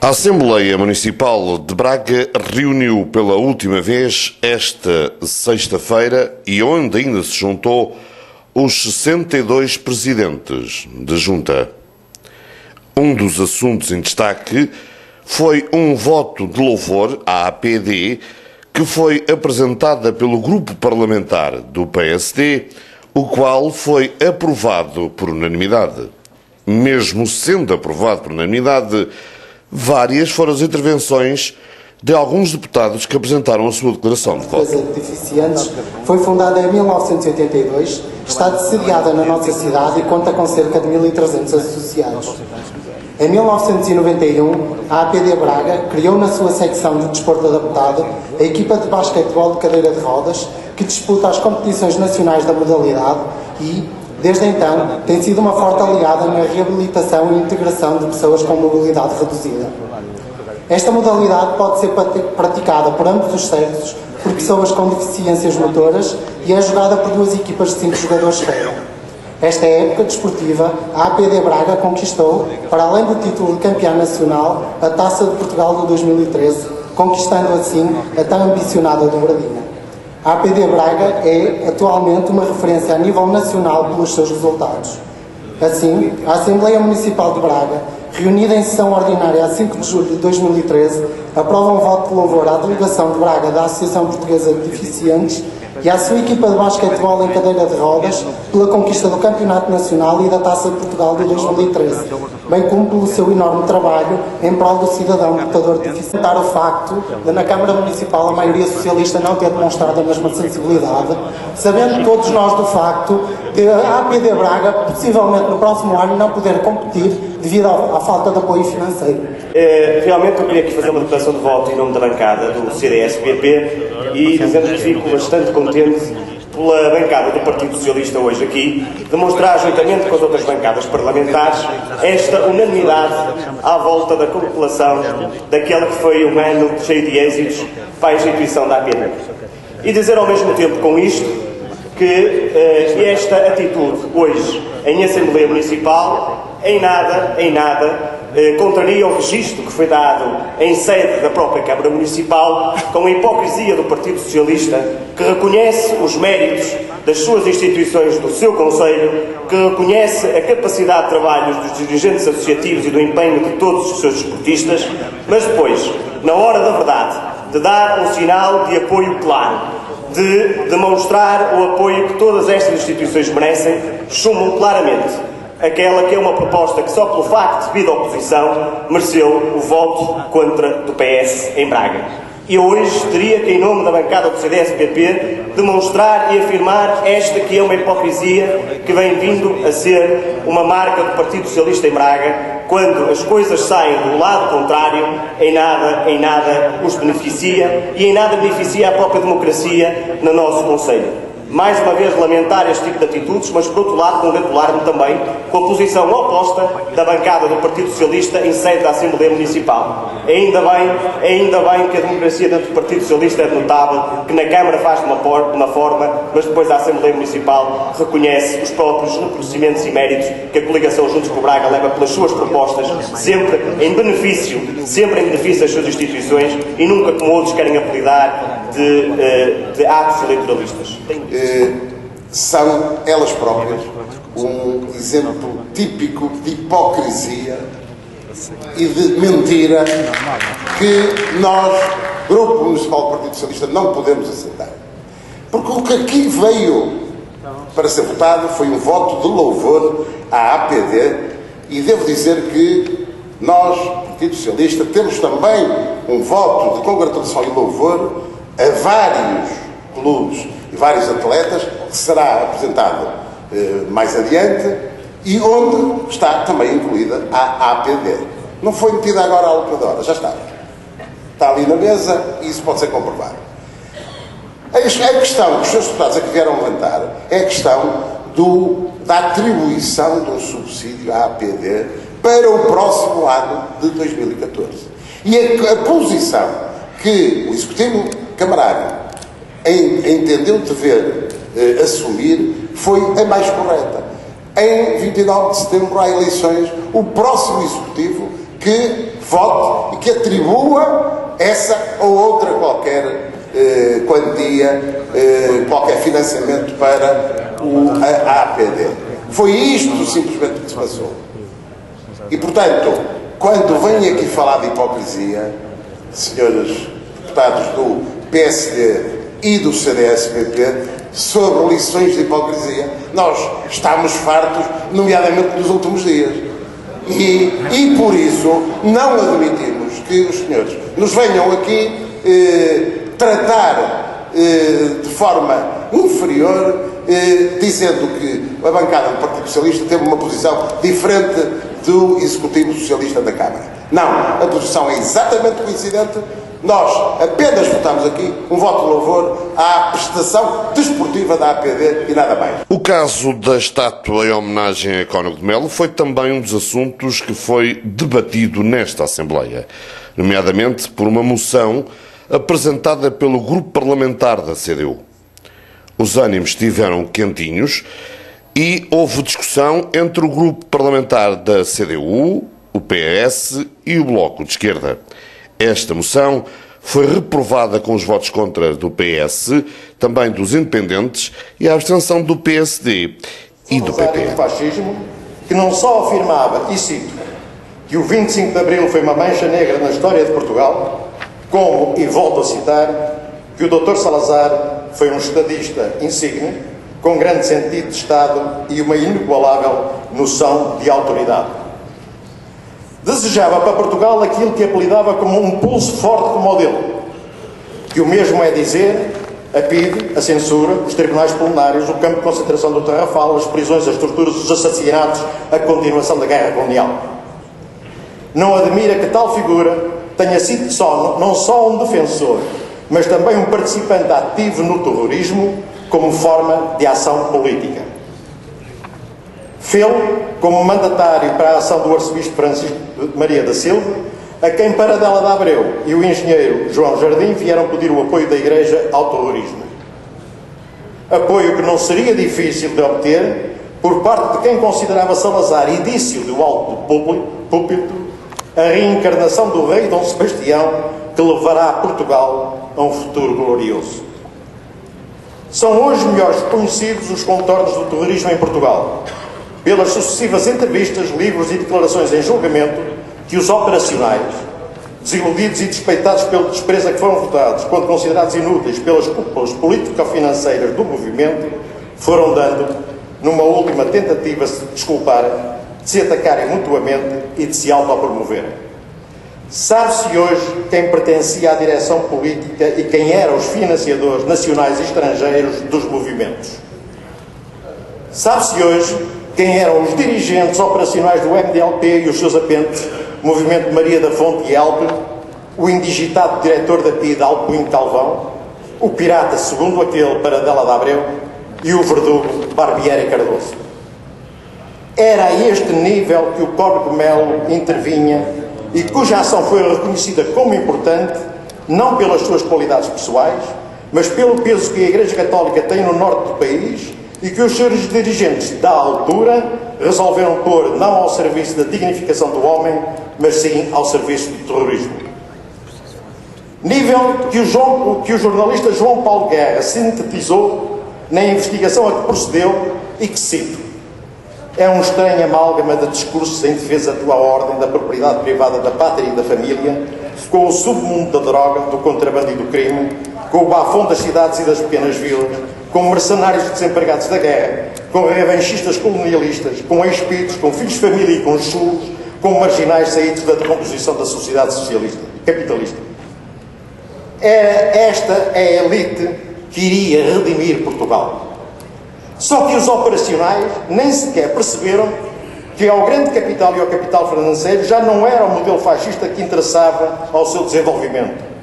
A Assembleia Municipal de Braga reuniu pela última vez esta sexta-feira e onde ainda se juntou os 62 presidentes de junta. Um dos assuntos em destaque foi um voto de louvor à APD que foi apresentada pelo grupo parlamentar do PSD, o qual foi aprovado por unanimidade. Mesmo sendo aprovado por unanimidade, várias foram as intervenções de alguns deputados que apresentaram a sua declaração de voto. A Deficientes foi fundada em 1982, está sediada na nossa cidade e conta com cerca de 1.300 associados. Em 1991, a APD Braga criou na sua secção de desporto adaptado a equipa de basquetebol de cadeira de rodas, que disputa as competições nacionais da modalidade e, desde então, tem sido uma forte aliada na reabilitação e integração de pessoas com mobilidade reduzida. Esta modalidade pode ser praticada por ambos os sexos, por pessoas com deficiências motoras e é jogada por duas equipas de 5 jogadores cada. Esta época desportiva, a APD Braga conquistou, para além do título de campeã nacional, a Taça de Portugal de 2013, conquistando assim a tão ambicionada dobradinha. A APD Braga é, atualmente, uma referência a nível nacional pelos seus resultados. Assim, a Assembleia Municipal de Braga, reunida em sessão ordinária a 5 de julho de 2013, aprova um voto de louvor à delegação de Braga da Associação Portuguesa de Deficientes e à sua equipa de basquetebol em cadeira de rodas pela conquista do Campeonato Nacional e da Taça de Portugal de 2013, bem como pelo seu enorme trabalho em prol do cidadão portador de deficiência. O facto de na Câmara Municipal a maioria socialista não ter demonstrado a mesma sensibilidade, sabendo todos nós do facto de a APD Braga possivelmente no próximo ano não poder competir devido à falta de apoio financeiro. Realmente eu queria aqui fazer uma declaração de voto em nome da bancada do CDS-PP e dizendo que fico bastante contente pela bancada do Partido Socialista hoje aqui, demonstrar, juntamente com as outras bancadas parlamentares, esta unanimidade à volta da compilação daquele que foi um ano cheio de êxitos para a instituição da APD. E dizer ao mesmo tempo com isto que esta atitude hoje em Assembleia Municipal em nada contraria o registro que foi dado em sede da própria Câmara Municipal com a hipocrisia do Partido Socialista, que reconhece os méritos das suas instituições, do seu Conselho, que reconhece a capacidade de trabalho dos dirigentes associativos e do empenho de todos os seus desportistas, mas depois, na hora da verdade, de dar um sinal de apoio claro, de demonstrar o apoio que todas estas instituições merecem, chumam claramente aquela que é uma proposta que só pelo facto de vir da oposição mereceu o voto contra do PS em Braga. E hoje teria que, em nome da bancada do CDS-PP, demonstrar e afirmar esta que é uma hipocrisia que vem vindo a ser uma marca do Partido Socialista em Braga, quando as coisas saem do lado contrário, em nada os beneficia e em nada beneficia a própria democracia no nosso Conselho. Mais uma vez lamentar este tipo de atitudes, mas por outro lado congratular-me também com a posição oposta da bancada do Partido Socialista em sede da Assembleia Municipal. Ainda bem que a democracia dentro do Partido Socialista é notável, que na Câmara faz de uma forma, mas depois a Assembleia Municipal reconhece os próprios reconhecimentos e méritos que a coligação Juntos por Braga leva pelas suas propostas, sempre em benefício das suas instituições e nunca como outros querem apelidar de atos eleitoralistas. São elas próprias um exemplo típico de hipocrisia e de mentira que nós, Grupo Municipal do Partido Socialista, não podemos aceitar. Porque o que aqui veio para ser votado foi um voto de louvor à APD e devo dizer que nós, Partido Socialista, temos também um voto de congratulação e louvor a vários clubes e vários atletas, que será apresentado mais adiante e onde está também incluída a APD. Não foi metida agora à locadora, já está. Está ali na mesa e isso pode ser comprovado. A questão que os seus deputados aqui vieram levantar é a questão da atribuição de um subsídio à APD para o próximo ano de 2014. E a posição que o Executivo Camarário entendeu dever assumir foi a mais correta. Em 29 de setembro há eleições, o próximo Executivo que vote e que atribua essa ou outra qualquer quantia, qualquer financiamento para a APD. Foi isto simplesmente que se passou. E, portanto, quando venho aqui falar de hipocrisia, senhores deputados do PSD e do CDS-PP, sobre lições de hipocrisia, nós estamos fartos, nomeadamente nos últimos dias. E por isso não admitimos que os senhores nos venham aqui tratar de forma inferior, dizendo que a bancada do Partido Socialista teve uma posição diferente do Executivo Socialista da Câmara. Não, a posição é exatamente coincidente. Nós apenas votamos aqui um voto de louvor à prestação desportiva da APD e nada mais. O caso da estátua em homenagem a Cónigo de Melo foi também um dos assuntos que foi debatido nesta Assembleia, nomeadamente por uma moção apresentada pelo grupo parlamentar da CDU. Os ânimos estiveram quentinhos e houve discussão entre o grupo parlamentar da CDU, o PS e o Bloco de Esquerda. Esta moção foi reprovada com os votos contra do PS, também dos independentes e a abstenção do PSD e do PP. O fascismo, que não só afirmava, e cito, que o 25 de Abril foi uma mancha negra na história de Portugal, como, e volto a citar, que o Dr. Salazar foi um estadista insigne, com grande sentido de Estado e uma inigualável noção de autoridade. Desejava para Portugal aquilo que apelidava como um pulso forte como o dele, que o mesmo é dizer a PIDE, a censura, os tribunais plenários, o campo de concentração do Tarrafal, as prisões, as torturas, os assassinatos, a continuação da guerra colonial. Não admira que tal figura tenha sido não só um defensor, mas também um participante ativo no terrorismo como forma de ação política. Fê-lo como mandatário para a ação do arcebispo Francisco Maria da Silva, a quem Paradela de Abreu e o engenheiro João Jardim vieram pedir o apoio da Igreja ao terrorismo. Apoio que não seria difícil de obter por parte de quem considerava Salazar indício do alto púlpito a reencarnação do rei Dom Sebastião, que levará Portugal a um futuro glorioso. São hoje melhores conhecidos os contornos do terrorismo em Portugal, pelas sucessivas entrevistas, livros e declarações em julgamento que os operacionais, desiludidos e despeitados pelo desprezo a que foram votados, quando considerados inúteis pelas cúpulas político-financeiras do movimento, foram dando numa última tentativa de se desculparem, de se atacarem mutuamente e de se autopromoverem. Sabe-se hoje quem pertencia à direção política e quem eram os financiadores nacionais e estrangeiros dos movimentos. Sabe-se hoje quem eram os dirigentes operacionais do MDLP e os seus apêndices, Movimento de Maria da Fonte e Alpe, o indigitado diretor da PIDE Alpuim Calvão, o pirata segundo aquele Paradela de Abreu e o verdugo Barbieri Cardoso. Era a este nível que o Cónigo de Melo intervinha e cuja ação foi reconhecida como importante, não pelas suas qualidades pessoais, mas pelo peso que a Igreja Católica tem no norte do país e que os seus dirigentes da altura resolveram pôr não ao serviço da dignificação do homem, mas sim ao serviço do terrorismo. Nível que o jornalista João Paulo Guerra sintetizou na investigação a que procedeu e que cito: é um estranho amálgama de discursos em defesa da ordem, da propriedade privada, da pátria e da família, com o submundo da droga, do contrabando e do crime, com o bafão das cidades e das pequenas vilas, com mercenários desempregados da guerra, com revanchistas colonialistas, com ex-pitos, com filhos de família e com chulos, com marginais saídos da decomposição da sociedade socialista, capitalista. Esta é a elite que iria redimir Portugal. Só que os operacionais nem sequer perceberam que ao grande capital e ao capital financeiro já não era o modelo fascista que interessava ao seu desenvolvimento.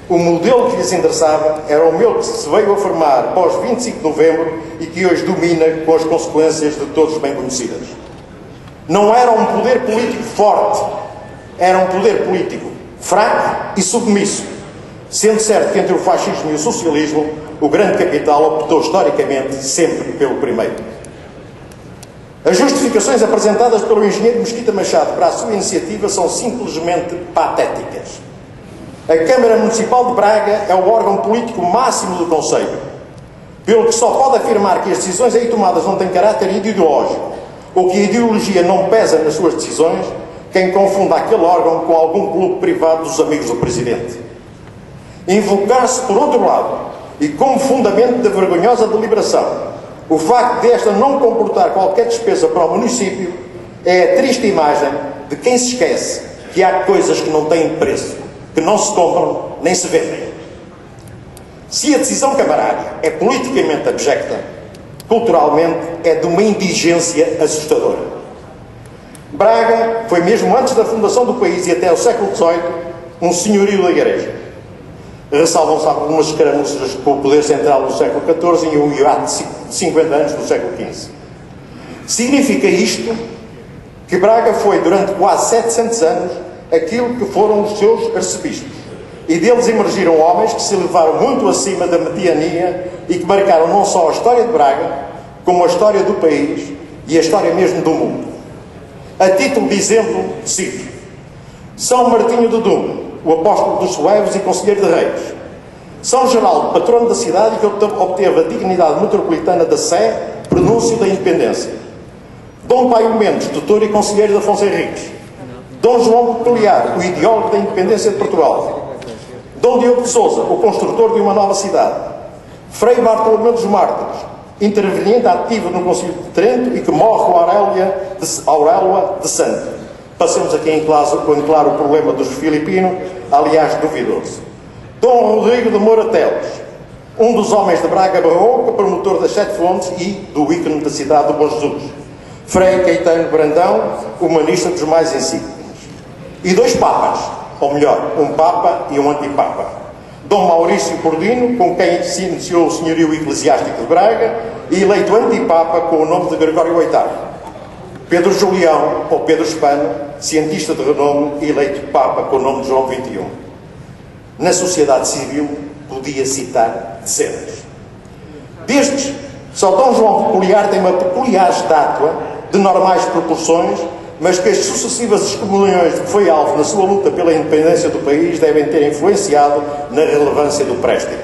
O modelo que lhes interessava era o meu que se veio a formar pós 25 de novembro e que hoje domina com as consequências de todos bem conhecidas. Não era um poder político forte, era um poder político fraco e submisso, sendo certo que entre o fascismo e o socialismo o grande capital optou historicamente sempre pelo primeiro. As justificações apresentadas pelo engenheiro Mesquita Machado para a sua iniciativa são simplesmente patéticas. A Câmara Municipal de Braga é o órgão político máximo do Conselho, pelo que só pode afirmar que as decisões aí tomadas não têm caráter ideológico, ou que a ideologia não pesa nas suas decisões, quem confunda aquele órgão com algum clube privado dos amigos do Presidente. Invocar-se, por outro lado, e como fundamento da vergonhosa deliberação, o facto de esta não comportar qualquer despesa para o município é a triste imagem de quem se esquece que há coisas que não têm preço, que não se compram nem se vendem. Se a decisão camarária é politicamente abjecta, culturalmente é de uma indigência assustadora. Braga foi, mesmo antes da fundação do país e até o século XVIII, um senhorio da Igreja. Ressalvam-se algumas escaramuças com o poder central do século XIV e o hiato de 50 anos do século XV. Significa isto que Braga foi, durante quase 700 anos, aquilo que foram os seus arcebispos. E deles emergiram homens que se elevaram muito acima da mediania e que marcaram não só a história de Braga, como a história do país e a história mesmo do mundo. A título de exemplo, cito: São Martinho de Dume, o apóstolo dos suevos e conselheiro de reis. São Geraldo, patrono da cidade, que obteve a dignidade metropolitana da Sé, pronúncio da independência. Dom Paio Mendes, tutor e conselheiro de Afonso Henriques. Dom João Peculiar, o ideólogo da independência de Portugal. Dom Diogo de Sousa, o construtor de uma nova cidade. Frei Bartolomeu dos Mártires, interveniente ativo no Concílio de Trento e que morre com Aurélia de Santo. Passemos aqui em claro o problema dos filipinos, aliás duvidoso. Dom Rodrigo de Moura Teles, um dos homens de Braga Barroca, promotor das Sete Fontes e do ícone da cidade do Bom Jesus. Frei Caetano Brandão, humanista dos mais insípidos. E dois papas, ou melhor, um papa e um antipapa. Dom Maurício Cordino, com quem se iniciou o senhorio eclesiástico de Braga, e eleito antipapa com o nome de Gregório VIII. Pedro Julião, ou Pedro Spano, cientista de renome e eleito papa com o nome de João XXI. Na sociedade civil, podia citar dezenas. Destes, só Dom João Peculiar tem uma peculiar estátua de normais proporções, mas que as sucessivas excomunhões de que foi alvo na sua luta pela independência do país devem ter influenciado na relevância do préstimo.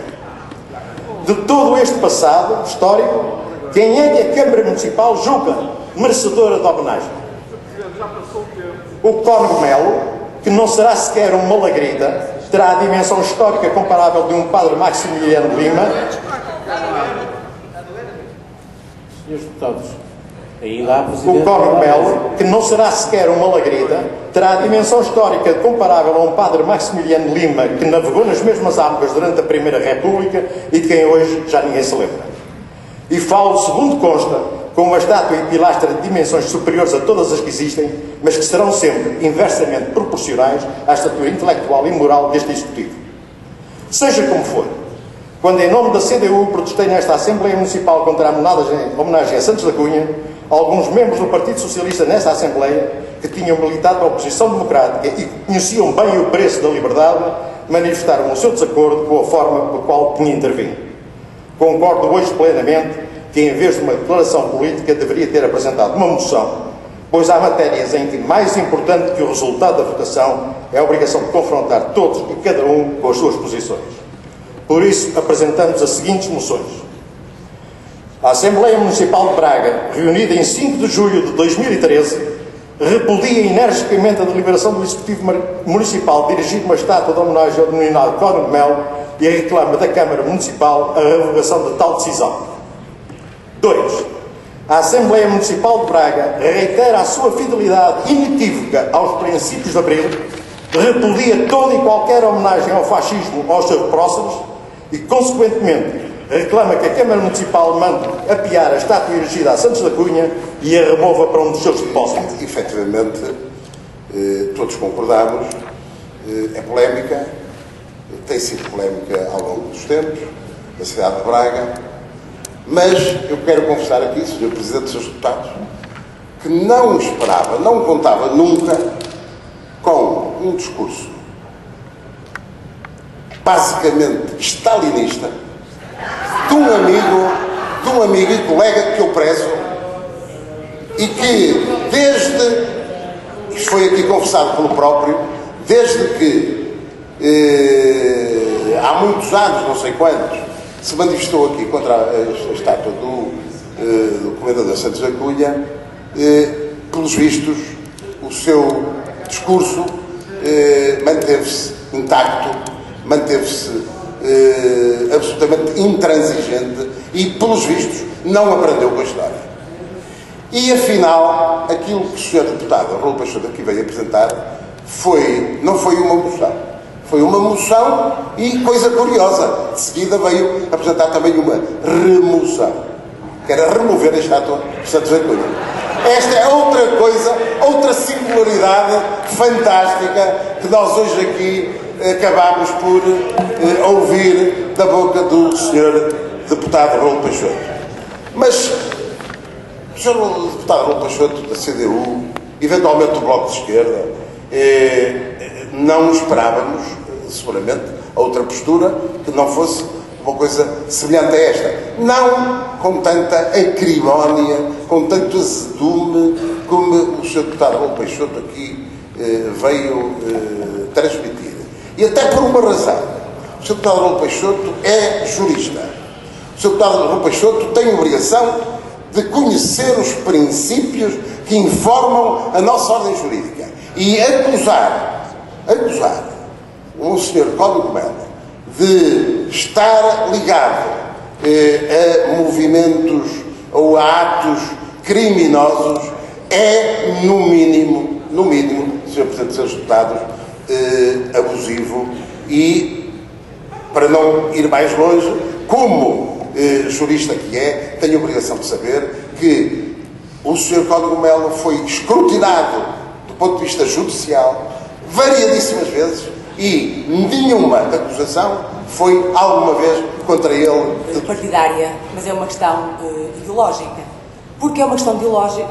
De todo este passado histórico, quem é que a Câmara Municipal julga merecedora de homenagem? O Cónigo Melo, que não será sequer um malagrida, terá a dimensão histórica comparável de um padre Maximiliano Lima. Senhores deputados, ainda há O presidente... Cónigo Melo, que não será sequer uma malagrida, terá a dimensão histórica comparável a um padre Maximiliano Lima, que navegou nas mesmas águas durante a Primeira República e de quem hoje já ninguém se lembra. E falo, segundo consta, com uma estátua e pilastra de dimensões superiores a todas as que existem, mas que serão sempre inversamente proporcionais à estatura intelectual e moral deste Executivo. Seja como for, quando em nome da CDU protestei nesta Assembleia Municipal contra a homenagem a Santos da Cunha, alguns membros do Partido Socialista nesta Assembleia, que tinham militado para a oposição democrática e que conheciam bem o preço da liberdade, manifestaram o seu desacordo com a forma pela qual tinha intervindo. Concordo hoje plenamente que, em vez de uma declaração política, deveria ter apresentado uma moção, pois há matérias em que, mais importante que o resultado da votação, é a obrigação de confrontar todos e cada um com as suas posições. Por isso, apresentamos as seguintes moções. A Assembleia Municipal de Braga, reunida em 5 de julho de 2013, repudia energicamente a deliberação do Executivo Municipal de dirigir uma estátua de homenagem ao denominado Cónigo Melo e reclama da Câmara Municipal a revogação de tal decisão. 2. A Assembleia Municipal de Braga reitera a sua fidelidade inequívoca aos princípios de Abril, repudia toda e qualquer homenagem ao fascismo aos seus próceres e, consequentemente, reclama que a Câmara Municipal mande apiar a estátua erigida a Santos da Cunha e a remova para um dos seus depósitos. Efetivamente, todos concordamos, é polémica, tem sido polémica ao longo dos tempos, na cidade de Braga, mas eu quero confessar aqui, Sr. Presidente, Srs. Deputados, que não esperava, não contava nunca com um discurso basicamente stalinista de um amigo e colega que eu prezo, e que isto foi aqui confessado pelo próprio, desde que há muitos anos, não sei quantos, se manifestou aqui contra a estátua do Comendador Santos da Cunha, pelos vistos, o seu discurso manteve-se intacto, manteve-se absolutamente intransigente e, pelos vistos, não aprendeu com a história. E, afinal, aquilo que o Sr. Deputado Raul Peixoto aqui veio apresentar não foi uma moção. Foi uma moção e, coisa curiosa, de seguida veio apresentar também uma remoção, que era remover a estátua de Santos da Cunha. Esta é outra coisa, outra singularidade fantástica que nós hoje aqui acabámos por ouvir da boca do Sr. Deputado Raul Peixoto. Mas o Sr. Deputado Raul Peixoto, da CDU, eventualmente do Bloco de Esquerda, não esperávamos, seguramente, a outra postura que não fosse uma coisa semelhante a esta. Não com tanta acrimónia, com tanto azedume, como o Sr. Deputado Raul Peixoto aqui veio transmitir. E até por uma razão. O Sr. Deputado Raul Peixoto é jurista. O Sr. Deputado Raul Peixoto tem a obrigação de conhecer os princípios que informam a nossa ordem jurídica. E acusar o Sr. Código Melo de estar ligado a movimentos ou a atos criminosos é, no mínimo, Sr. Presidente dos Deputados, abusivo e, para não ir mais longe, como jurista que é, tenho a obrigação de saber que o Sr. Código Melo foi escrutinado do ponto de vista judicial variadíssimas vezes e nenhuma acusação foi alguma vez contra ele. Partidária, mas é uma questão ideológica. Porque é uma questão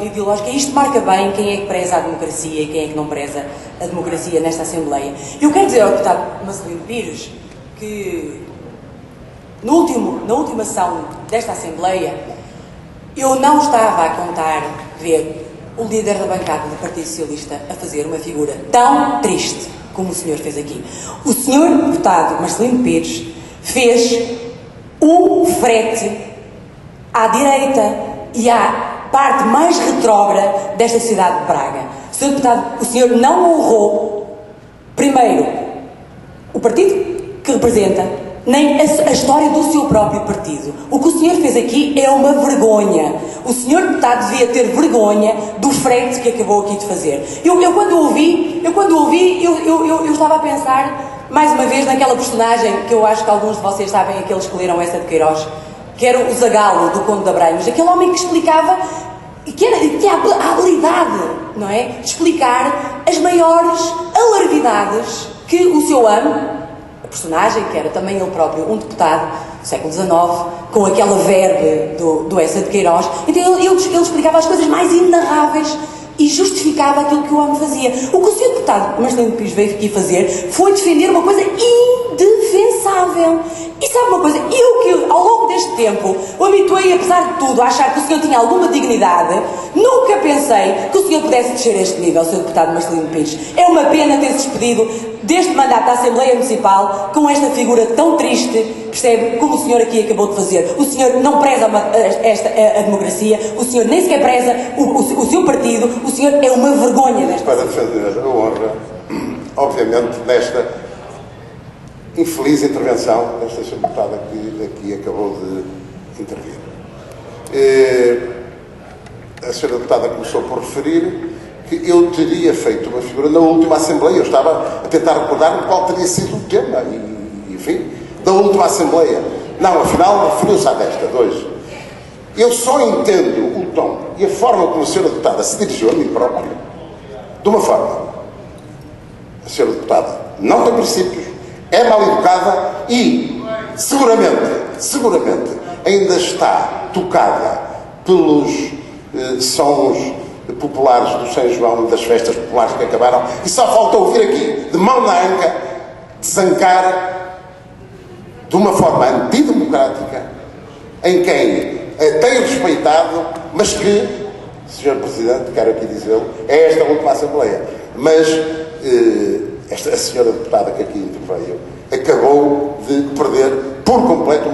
ideológica e isto marca bem quem é que preza a democracia e quem é que não preza a democracia nesta Assembleia. Eu quero dizer ao deputado Marcelino Pires que na última sessão desta Assembleia eu não estava a contar ver o líder da bancada do Partido Socialista a fazer uma figura tão triste como o senhor fez aqui. O senhor deputado Marcelino Pires fez um frete à direita e à parte mais retrógrada desta cidade de Braga. Senhor deputado, o senhor não honrou, primeiro, o partido que representa, nem a história do seu próprio partido. O que o senhor fez aqui é uma vergonha. O senhor deputado devia ter vergonha do frete que acabou aqui de fazer. Eu quando ouvi, eu estava a pensar, mais uma vez, naquela personagem que eu acho que alguns de vocês sabem, aqueles que leram essa de Queiroz, que era o Zagalo, do Conde de Abranhos, aquele homem que explicava, que tinha a habilidade, não é, de explicar as maiores alarvidades que o seu amo, a personagem, que era também ele próprio um deputado do século XIX, com aquela verve do Essa de Queiroz. Então ele explicava as coisas mais inenarráveis e justificava aquilo que o homem fazia. O que o Sr. Deputado Marcelino Pires veio aqui fazer foi defender uma coisa indefensável. E sabe uma coisa? Eu que ao longo deste tempo o habituei, apesar de tudo, a achar que o senhor tinha alguma dignidade, nunca pensei que o senhor pudesse descer a este nível, Sr. Deputado Marcelino Pires. É uma pena ter-se despedido deste mandato da Assembleia Municipal com esta figura tão triste, percebe, como o senhor aqui acabou de fazer. O senhor não preza a democracia, o senhor nem sequer preza o seu partido, o senhor é uma vergonha desta. Para defender a honra, obviamente, nesta infeliz intervenção desta Sra. Deputada que aqui acabou de intervir. A Sra. Deputada começou por referir que eu teria feito uma figura na última Assembleia. Eu estava a tentar recordar qual teria sido o tema, enfim, da última Assembleia. Não, afinal, referiu-se à desta, de hoje. Eu só entendo o tom e a forma como a Sra. Deputada se dirigiu a mim próprio, de uma forma. A Sra. Deputada não tem princípios, é mal educada e, seguramente, ainda está tocada pelos sons populares do São João e das festas populares que acabaram, e só falta ouvir aqui, de mão na anca, desancar de uma forma antidemocrática em quem a tem respeitado, mas que Sr. Presidente, quero aqui dizê-lo, é esta a última Assembleia. Mas a senhora deputada que aqui interveio acabou de perder por completo